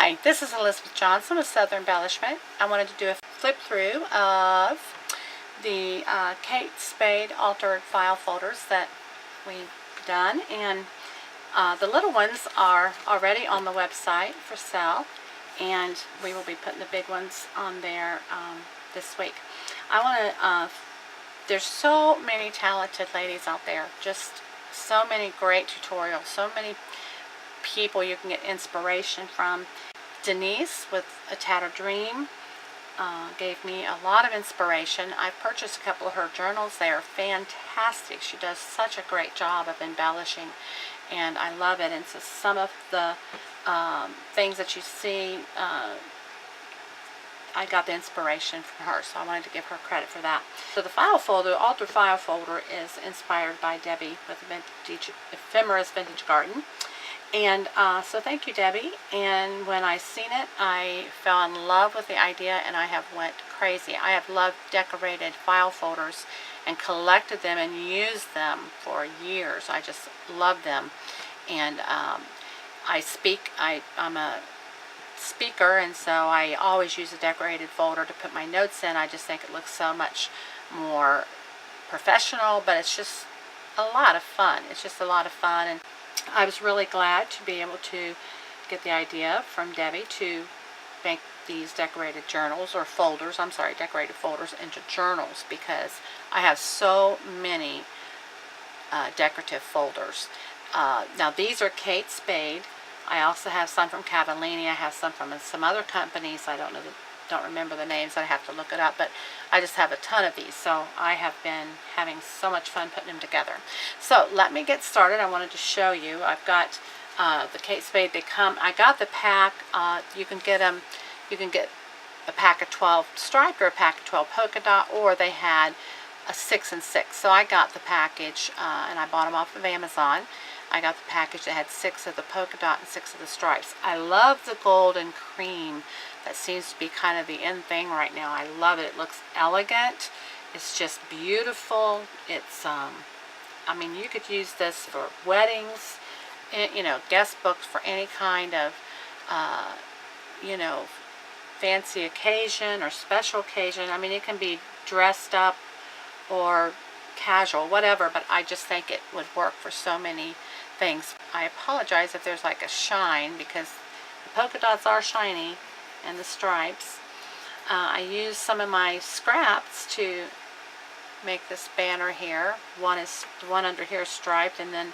Hi, this is Elizabeth Johnson with Southern Embellishment. I wanted to do a flip through of the Kate Spade altered file folders that we've done, and the little ones are already on the website for sale, and we will be putting the big ones on there this week. I want to, there's so many talented ladies out there, just so many great tutorials, so many people you can get inspiration from. Denise with A Tattered Dream gave me a lot of inspiration. I've purchased a couple of her journals. They are fantastic. She does such a great job of embellishing, and I love it. And so some of the things that you see, I got the inspiration from her, so I wanted to give her credit for that. So the file folder, altered file folder, is inspired by Debbie with Ephemera's Vintage Garden. And so thank you, Debbie. And when I seen it, I fell in love with the idea, and I have went crazy. I have loved decorated file folders and collected them and used them for years. I just love them. And I'm a speaker, and so I always use a decorated folder to put my notes in. I just think it looks so much more professional, but it's just a lot of fun. It's just a lot of fun, and I was really glad to be able to get the idea from Debbie to make these decorated journals, or folders, I'm sorry, decorated folders into journals, because I have so many decorative folders. Now these are Kate Spade. I also have some from Cavallini. I have some from some other companies. I don't remember the names. I have to look it up, but I just have a ton of these, so I have been having so much fun putting them together. So let me get started. I wanted to show you. I've got the Kate Spade. I got the pack. You can get them. You can get a pack of 12 striped or a pack of 12 polka dot, or they had a 6 and 6. So I got the package, and I bought them off of Amazon. I got the package that had 6 of the polka dot and 6 of the stripes. I love the gold and cream. That seems to be kind of the in thing right now. I love it. It looks elegant. It's just beautiful. It's, I mean, you could use this for weddings, you know, guest books, for any kind of, you know, fancy occasion or special occasion. I mean, it can be dressed up or casual, whatever, but I just think it would work for so many things. I apologize if there's like a shine, because the polka dots are shiny and the stripes. I used some of my scraps to make this banner here. The one under here is striped, and then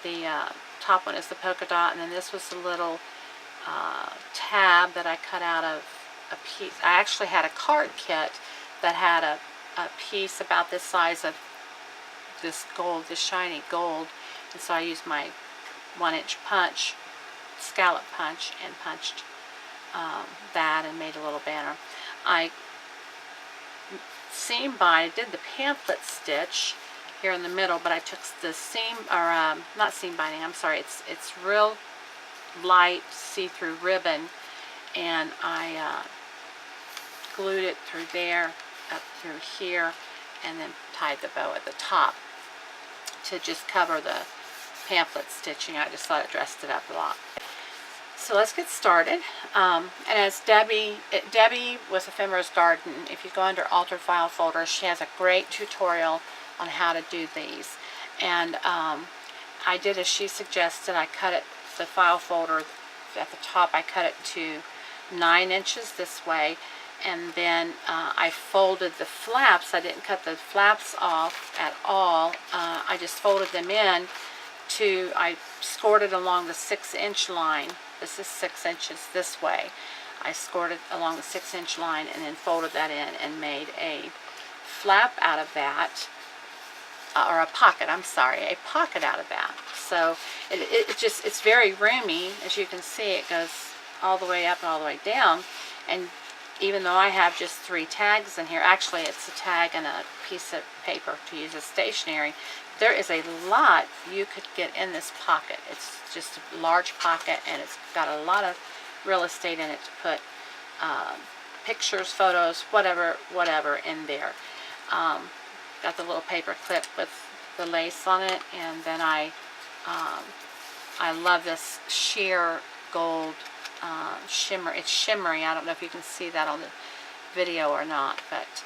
the top one is the polka dot, and then this was the little tab that I cut out of a piece. I actually had a card kit that had a piece about this size of this gold, this shiny gold, and so I used my 1-inch punch, scallop punch, and punched that and made a little banner. I did the pamphlet stitch here in the middle, but I took the seam, or not seam binding, I'm sorry, it's real light see-through ribbon, and I glued it through there, up through here, and then tied the bow at the top to just cover the pamphlet stitching. I just thought it dressed it up a lot. So let's get started. And as Debbie with Ephemera's Garden, if you go under altered file folder, she has a great tutorial on how to do these. And I did as she suggested. I cut it, the file folder at the top, I cut it to 9 inches this way, and then I folded the flaps. I didn't cut the flaps off at all. I just folded them in I scored it along the 6-inch line. This is 6 inches this way. I scored it along the 6-inch line and then folded that in and made a flap out of that, or a pocket, I'm sorry, a pocket out of that. So it's very roomy. As you can see, it goes all the way up and all the way down, and even though I have just 3 tags in here, actually it's a tag and a piece of paper to use as stationery, there is a lot you could get in this pocket. It's just a large pocket, and it's got a lot of real estate in it to put pictures, photos, whatever in there. Got the little paper clip with the lace on it, and then I love this sheer gold shimmer. It's shimmery. I don't know if you can see that on the video or not, but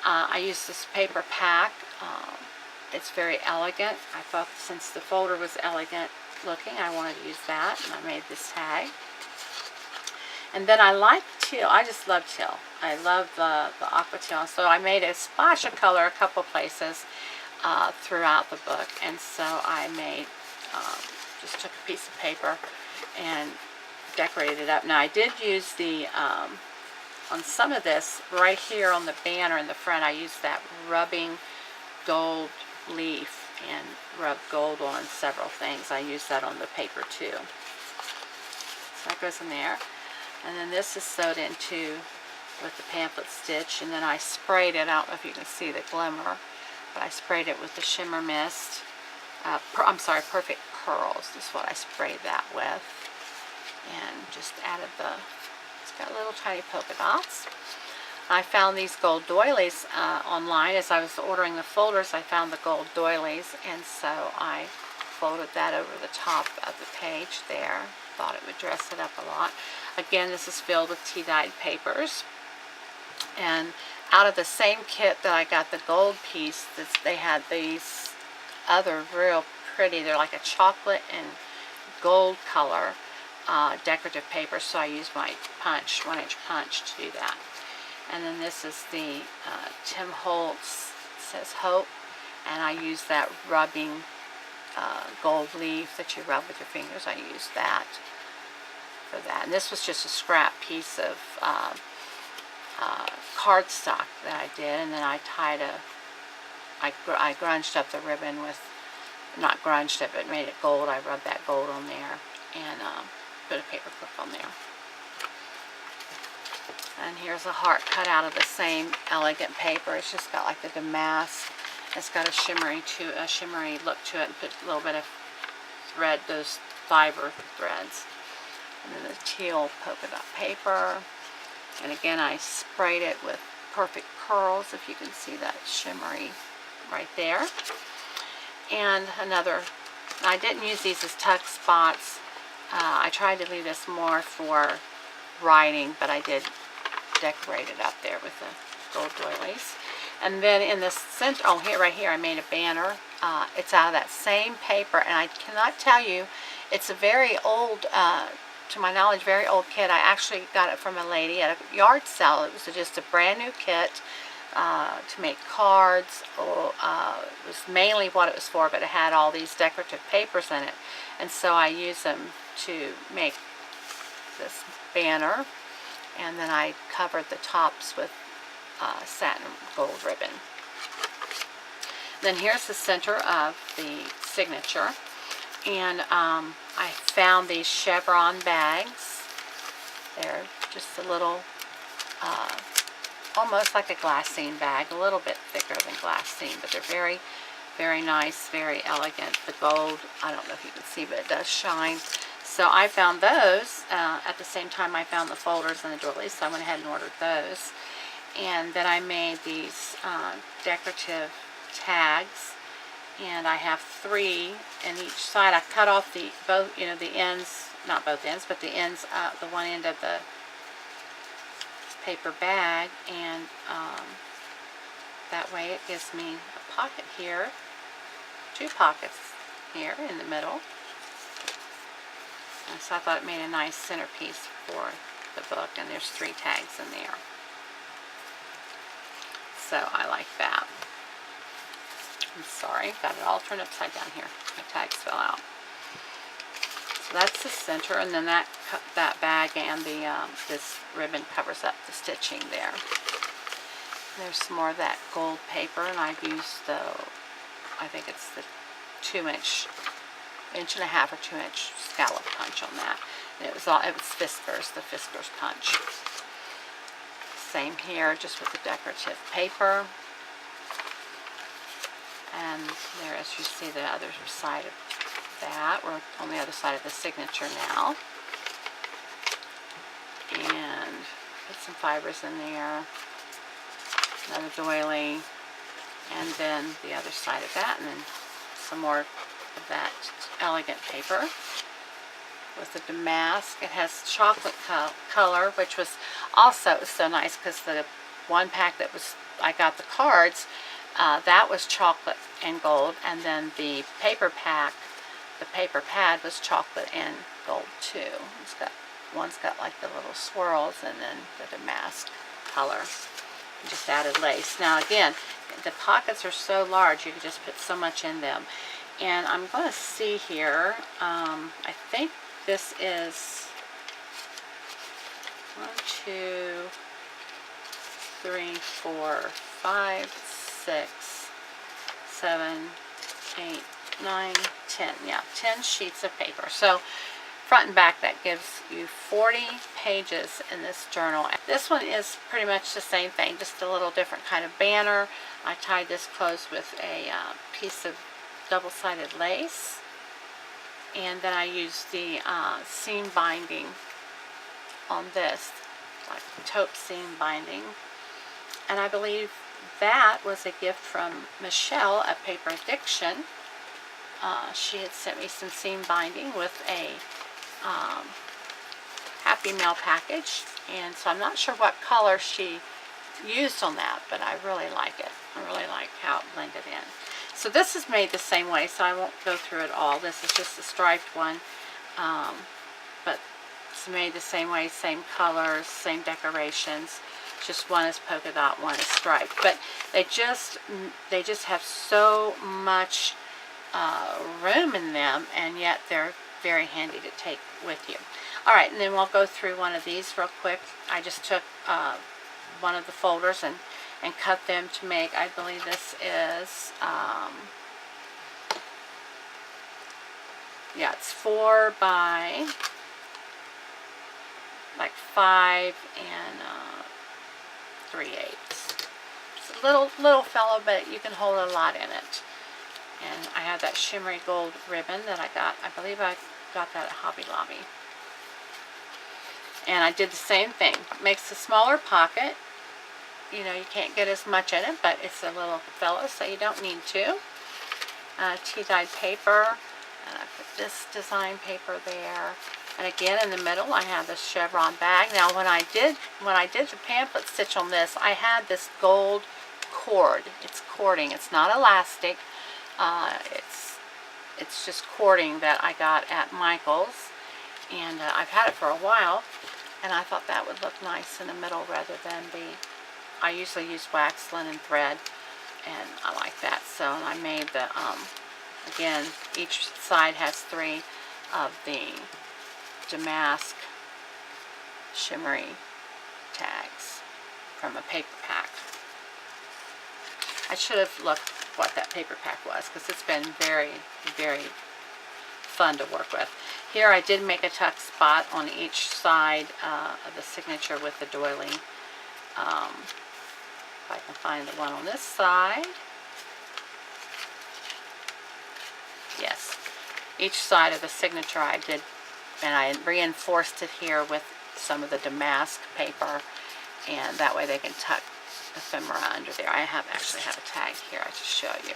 I use this paper pack. It's very elegant. I thought since the folder was elegant looking, I wanted to use that, and I made this tag. And then I like teal. I just love teal. I love the aqua teal. So I made a splash of color a couple places throughout the book. And so I made, just took a piece of paper and decorated it up. Now I did use the, on some of this, right here on the banner in the front, I used that rubbing gold leaf and rubbed gold on several things. I used that on the paper too. So that goes in there. And then this is sewed into with the pamphlet stitch, and then I sprayed it. I don't know if you can see the glimmer, but I sprayed it with the shimmer mist. I'm sorry, Perfect Pearls is what I sprayed that with. And just added it's got little tiny polka dots. I found these gold doilies online. As I was ordering the folders, I found the gold doilies, and so I folded that over the top of the page there. Thought it would dress it up a lot. Again, this is filled with tea-dyed papers. And out of the same kit that I got the gold piece, they had these other real pretty, they're like a chocolate and gold color decorative paper, so I used my punch, 1-inch punch to do that. And then this is the Tim Holtz, says Hope, and I used that rubbing gold leaf that you rub with your fingers. I used that for that. And this was just a scrap piece of cardstock that I did, and then I tied I grunged up the ribbon with, not grunged it, but made it gold. I rubbed that gold on there and put a paper clip on there. And here's a heart cut out of the same elegant paper. It's just got like the damask. It's got a shimmery look to it, and put a little bit of thread, those fiber threads. And then the teal polka dot paper. And again, I sprayed it with Perfect Pearls, if you can see that shimmery right there. And I didn't use these as tuck spots. I tried to leave this more for writing, but I did decorate it up there with the gold doilies. And then in the center, right here, I made a banner. It's out of that same paper, and I cannot tell you, it's a very old, to my knowledge, very old kit. I actually got it from a lady at a yard sale. It was just a brand new kit to make cards. It was mainly what it was for, but it had all these decorative papers in it. And so I used them to make this banner. And then I covered the tops with satin gold ribbon. Then here's the center of the signature. And I found these chevron bags. They're just a little, almost like a glassine bag, a little bit thicker than glassine, but they're very, very nice, very elegant. The gold, I don't know if you can see, but it does shine. So I found those at the same time I found the folders and the doilies, so I went ahead and ordered those. And then I made these decorative tags, and I have 3 in each side. I cut off the ends, not both ends, but the ends, the one end of the paper bag, and that way it gives me a pocket here, 2 pockets here in the middle. And so I thought it made a nice centerpiece for the book, and there's 3 tags in there. So I like that. I'm sorry, got it all turned upside down here. My tags fell out. So that's the center, and then that bag and the this ribbon covers up the stitching there. There's some more of that gold paper, and I've used I think it's the 2-inch, 1.5 or 2-inch scallop punch on that. And it was Fiskars, the Fiskars punch. Same here, just with the decorative paper. And there, as you see, the other side of that. We're on the other side of the signature now. And put some fibers in there. Another doily. And then the other side of that. And then some more of that elegant paper. with the damask. It has chocolate color, which was also so nice because the one pack that was, I got the cards, that was chocolate and gold, and then the paper pack, the paper pad was chocolate and gold too. One's got like the little swirls, and then the damask color. Just added lace. Now again, the pockets are so large, you can just put so much in them. And I'm going to see here, I think this is 1, 2, 3, 4, 5, 6, 7, 8, 9, 10. Yeah, 10 sheets of paper. So front and back, that gives you 40 pages in this journal. This one is pretty much the same thing, just a little different kind of banner. I tied this closed with a piece of double-sided lace, and then I used the seam binding on this, like taupe seam binding. And I believe that was a gift from Michelle at Paper Addiction. She had sent me some seam binding with a Happy Mail package, and so I'm not sure what color she used on that, but I really like it. I really like how it blended in. So this is made the same way, so I won't go through it all. This is just a striped one, but it's made the same way, same colors, same decorations. Just one is polka dot, one is striped, but they just have so much room in them, and yet they're very handy to take with you. All right, and then we'll go through one of these real quick. I just took one of the folders and cut them to make, I believe this is, yeah, it's 4 by like 5 and 3/8. It's a little fellow, but you can hold a lot in it. And I have that shimmery gold ribbon that I got. I believe I got that at Hobby Lobby. And I did the same thing. Makes a smaller pocket. You know, you can't get as much in it, but it's a little fellow, so you don't need to. Tea-dyed paper, and I put this design paper there. And again, in the middle, I have this chevron bag. Now, when I did the pamphlet stitch on this, I had this gold cord. It's cording. It's not elastic. It's just cording that I got at Michael's, and I've had it for a while, and I thought that would look nice in the middle rather than I usually use wax linen thread, and I like that. So I made the, again, each side has 3 of the damask shimmery tags from a paper pack. I should have looked what that paper pack was, because it's been very, very fun to work with. Here I did make a tuck spot on each side of the signature with the doily. If I can find the one on this side. Yes, each side of the signature I did, and I reinforced it here with some of the damask paper, and that way they can tuck ephemera under there. I actually have a tag here I just show you.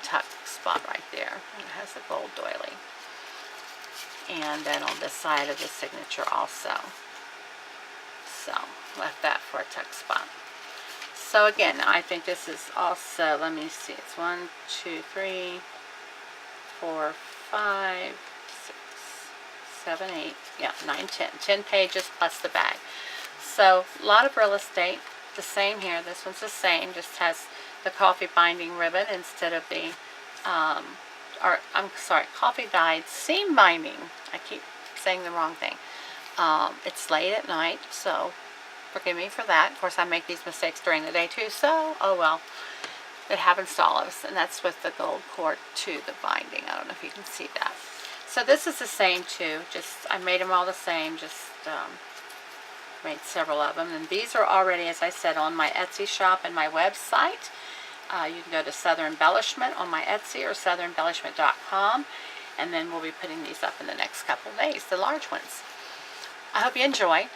Tuck spot right there. It has the gold doily. And then on this side of the signature also. So left that for a tuck spot. So again, I think this is also, let me see, it's 1, 2, 3, 4, 5, 6, 7, 8, yeah, 9, 10. 10 pages plus the bag. So a lot of real estate. The same here. This one's the same, just has the coffee binding ribbon instead of the, coffee dyed seam binding. I keep saying the wrong thing. It's late at night, so forgive me for that. Of course, I make these mistakes during the day too, so oh well. It happens to all of us, and that's with the gold cord to the binding. I don't know if you can see that. So this is the same too. Just I made them all the same. Just made several of them, and these are already, as I said, on my Etsy shop and my website. You can go to Southern Embellishment on my Etsy or southernembellishment.com, and then we'll be putting these up in the next couple of days, the large ones. I hope you enjoy.